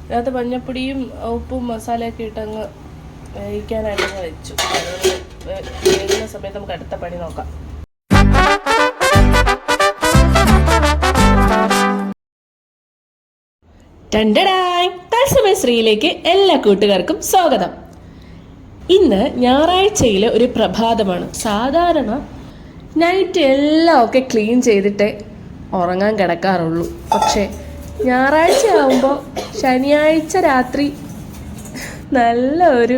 അതിനകത്ത് മഞ്ഞപ്പൊടിയും ഉപ്പും മസാലയൊക്കെ ഇട്ടങ്ങ് വേവിക്കാനായിട്ടങ്ങ് വെച്ചു. അതുകൊണ്ട് വേകുന്ന സമയത്ത് നമുക്ക് അടുത്ത പണി നോക്കാം. തത്സമയ ശ്രീയിലേക്ക് എല്ലാ കൂട്ടുകാർക്കും സ്വാഗതം. ഇന്ന് ഞായറാഴ്ചയിലെ ഒരു പ്രഭാതമാണ്. സാധാരണ നൈറ്റ് എല്ലാം ഒക്കെ ക്ലീൻ ചെയ്തിട്ടേ ഉറങ്ങാൻ കിടക്കാറുള്ളൂ. പക്ഷേ ഞായറാഴ്ച ആകുമ്പോൾ ശനിയാഴ്ച രാത്രി നല്ല ഒരു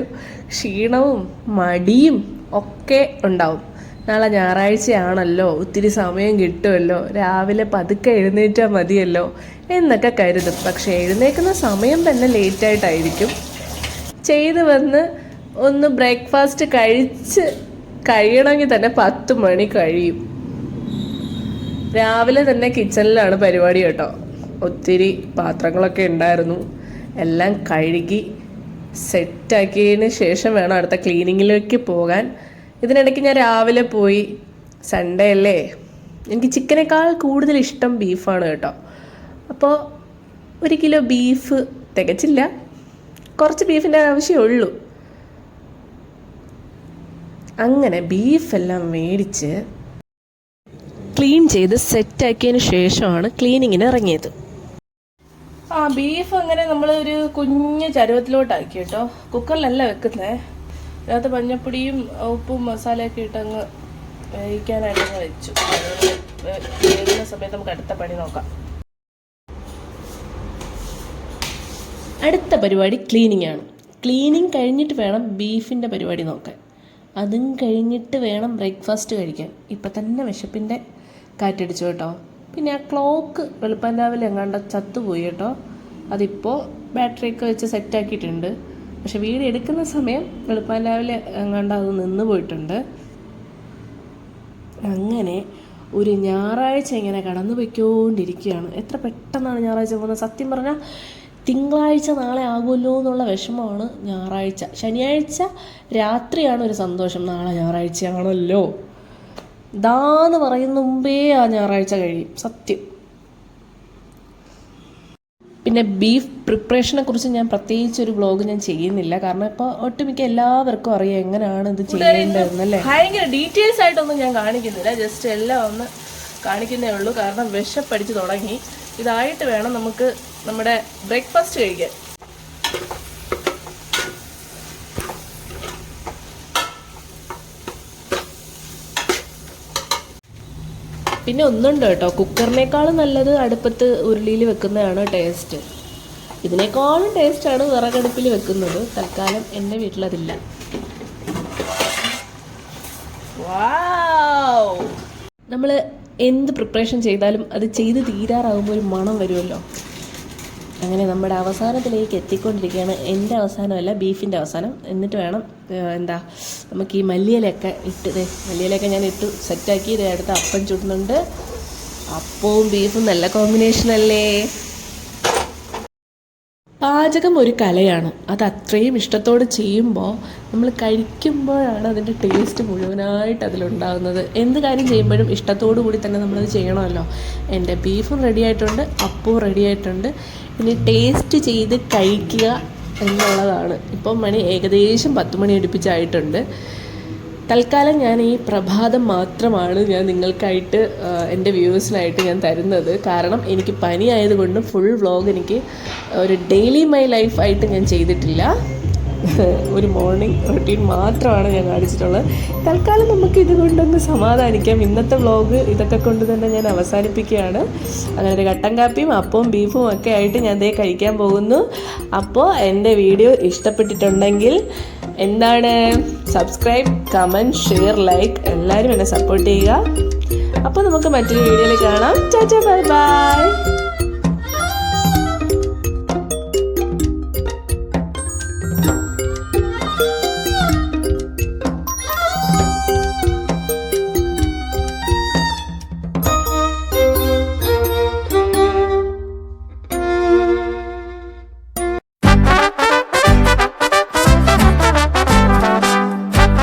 ക്ഷീണവും മടിയും ഒക്കെ ഉണ്ടാവും. നാളെ ഞായറാഴ്ചയാണല്ലോ, ഒത്തിരി സമയം കിട്ടുമല്ലോ, രാവിലെ പതുക്കെ എഴുന്നേറ്റാൽ മതിയല്ലോ എന്നൊക്കെ കരുതും. പക്ഷെ എഴുന്നേൽക്കുന്ന സമയം തന്നെ ലേറ്റായിട്ടായിരിക്കും. ചെയ്ത് വന്ന് ഒന്ന് ബ്രേക്ക്ഫാസ്റ്റ് കഴിയണമെങ്കിൽ തന്നെ 10 മണി കഴിയും. രാവിലെ തന്നെ കിച്ചണിലാണ് പരിപാടി കേട്ടോ. ഒത്തിരി പാത്രങ്ങളൊക്കെ ഉണ്ടായിരുന്നു, എല്ലാം കഴുകി സെറ്റാക്കിയതിന് ശേഷം വേണം അടുത്ത ക്ലീനിങ്ങിലേക്ക് പോകാൻ. ഇതിനിടയ്ക്ക് ഞാൻ രാവിലെ പോയി. സൺഡേ അല്ലേ, എനിക്ക് ചിക്കനേക്കാൾ കൂടുതൽ ഇഷ്ടം ബീഫാണ് കേട്ടോ. അപ്പോൾ 1 കിലോ ബീഫ് തികച്ചില്ല, കുറച്ച് ബീഫിൻ്റെ ആവശ്യമേ. അങ്ങനെ ബീഫെല്ലാം മേടിച്ച് ക്ലീൻ ചെയ്ത് സെറ്റാക്കിയതിന് ശേഷമാണ് ക്ലീനിങ്ങിന് ഇറങ്ങിയത്. ബീഫ് അങ്ങനെ നമ്മൾ ഒരു കുഞ്ഞ് ചരുവത്തിലോട്ടാക്കി കേട്ടോ. കുക്കറിലല്ല വെക്കുന്നത്. അതിനകത്ത് മഞ്ഞപ്പൊടിയും ഉപ്പും മസാലയൊക്കെ ഇട്ടങ്ങ് വേവിക്കാനായിട്ടങ്ങ് വെച്ചു. അതുകൊണ്ട് വേകുന്ന സമയത്ത് നമുക്ക് അടുത്ത പണി നോക്കാം. അടുത്ത പരിപാടി ക്ലീനിങ് ആണ്. ക്ലീനിങ് കഴിഞ്ഞിട്ട് വേണം ബീഫിൻ്റെ പരിപാടി നോക്കാൻ. അതും കഴിഞ്ഞിട്ട് വേണം ബ്രേക്ക്ഫാസ്റ്റ് കഴിക്കാൻ. ഇപ്പം തന്നെ വിശപ്പിൻ്റെ കാറ്റടിച്ചു കേട്ടോ. പിന്നെ ആ ക്ലോക്ക് വെളുപ്പം രാവിലെ എങ്ങാണ്ട് ചത്തുപോയി കേട്ടോ. അതിപ്പോൾ ബാറ്ററിയൊക്കെ വെച്ച് സെറ്റാക്കിയിട്ടുണ്ട്. പക്ഷെ വീഡിയോ എടുക്കുന്ന സമയം വെളുപ്പം രാവിലെ എങ്ങാണ്ട് അത് നിന്ന് പോയിട്ടുണ്ട്. അങ്ങനെ ഒരു ഞായറാഴ്ച ഇങ്ങനെ കടന്നു പോയിക്കൊണ്ടിരിക്കുകയാണ്. എത്ര പെട്ടെന്നാണ് ഞായറാഴ്ച പോകുന്നത്. സത്യം പറഞ്ഞാൽ തിങ്കളാഴ്ച നാളെ ആകുമല്ലോ എന്നുള്ള വിഷമമാണ് ഞായറാഴ്ച. ശനിയാഴ്ച രാത്രിയാണ് ഒരു സന്തോഷം, നാളെ ഞായറാഴ്ചയാണല്ലോ ഇതാന്ന് പറയുന്ന മുമ്പേ ആ ഞായറാഴ്ച കഴിയും സത്യം. പിന്നെ ബീഫ് പ്രിപ്പറേഷനെ കുറിച്ച് ഞാൻ പ്രത്യേകിച്ച് ഒരു വ്ളോഗ് ഞാൻ ചെയ്യുന്നില്ല. കാരണം ഇപ്പോൾ ഒട്ടുമിക്ക എല്ലാവർക്കും അറിയാം എങ്ങനെയാണ് ഇത് ചെയ്യേണ്ടതെന്നല്ലേ. ഭയങ്കര ഡീറ്റെയിൽസ് ആയിട്ടൊന്നും ഞാൻ കാണിക്കുന്നില്ല, ജസ്റ്റ് എല്ലാം ഒന്ന് കാണിക്കുന്നേ ഉള്ളൂ. കാരണം വിശപ്പടിച്ച് തുടങ്ങി. ഇതായിട്ട് വേണം നമുക്ക് നമ്മുടെ ബ്രേക്ക്ഫാസ്റ്റ് കഴിക്കാൻ. പിന്നെ ഒന്നുണ്ട് കേട്ടോ, കുക്കറിനേക്കാളും നല്ലത് അടുപ്പത്ത് ഉരുളിയിൽ വെക്കുന്നതാണ് ടേസ്റ്റ്. ഇതിനേക്കാളും ടേസ്റ്റാണ് വിറകടുപ്പിൽ വെക്കുന്നത്. തൽക്കാലം എൻ്റെ വീട്ടിലതില്ല. നമ്മൾ എന്ത് പ്രിപ്പറേഷൻ ചെയ്താലും അത് ചെയ്ത് തീരാറാകുമ്പോൾ ഒരു മണം വരുമല്ലോ. അങ്ങനെ നമ്മുടെ അവസാനത്തിലേക്ക് എത്തിക്കൊണ്ടിരിക്കുകയാണ്. എൻ്റെ അവസാനമല്ല, ബീഫിൻ്റെ അവസാനം. എന്നിട്ട് വേണം നമുക്ക് ഈ മല്ലിയിലൊക്കെ മല്ലിയിലൊക്കെ ഞാൻ ഇട്ട് സെറ്റാക്കി അടുത്ത് അപ്പം ചുടുന്നുണ്ട്. അപ്പവും ബീഫും നല്ല കോമ്പിനേഷനല്ലേ. പാചകം ഒരു കലയാണ്. അത് അത്രയും ഇഷ്ടത്തോടെ ചെയ്യുമ്പോൾ നമ്മൾ കഴിക്കുമ്പോഴാണ് അതിൻ്റെ ടേസ്റ്റ് മുഴുവനായിട്ട് അതിലുണ്ടാകുന്നത്. എന്ത് കാര്യം ചെയ്യുമ്പോഴും ഇഷ്ടത്തോടു കൂടി തന്നെ നമ്മളത് ചെയ്യണമല്ലോ. എൻ്റെ ബീഫും റെഡി ആയിട്ടുണ്ട്, അപ്പവും റെഡി ആയിട്ടുണ്ട്. ഇനി ടേസ്റ്റ് ചെയ്ത് കഴിക്കുക എന്നുള്ളതാണ്. ഇപ്പം മണി ഏകദേശം 10 മണി അടുപ്പിച്ചായിട്ടുണ്ട്. തൽക്കാലം ഞാൻ ഈ പ്രഭാതം മാത്രമാണ് ഞാൻ നിങ്ങൾക്കായിട്ട് എൻ്റെ വ്യൂവേഴ്സിനായിട്ട് ഞാൻ തരുന്നത്. കാരണം എനിക്ക് പനി ആയതുകൊണ്ട് ഫുൾ വ്ളോഗ് എനിക്ക് ഒരു ഡെയിലി മൈ ലൈഫായിട്ട് ഞാൻ ചെയ്തിട്ടില്ല. ഒരു മോർണിംഗ് റൊട്ടീൻ മാത്രമാണ് ഞാൻ കാണിച്ചിട്ടുള്ളത്. തൽക്കാലം നമുക്ക് ഇതുകൊണ്ടൊന്ന് സമാധാനിക്കാം. ഇന്നത്തെ വ്ളോഗ് ഇതൊക്കെ കൊണ്ട് തന്നെ ഞാൻ അവസാനിപ്പിക്കുകയാണ്. അങ്ങനെ ഒരു കട്ടൻ കാപ്പിയും അപ്പവും ബീഫും ഒക്കെ ആയിട്ട് ഞാൻ ദേ കഴിക്കാൻ പോകുന്നു. അപ്പോൾ എൻ്റെ വീഡിയോ ഇഷ്ടപ്പെട്ടിട്ടുണ്ടെങ്കിൽ സബ്സ്ക്രൈബ്, കമൻറ്റ്, ഷെയർ, ലൈക്ക് എല്ലാവരും എന്നെ സപ്പോർട്ട് ചെയ്യുക. അപ്പോൾ നമുക്ക് മറ്റൊരു വീഡിയോയിൽ കാണാം. Tata, bye bye.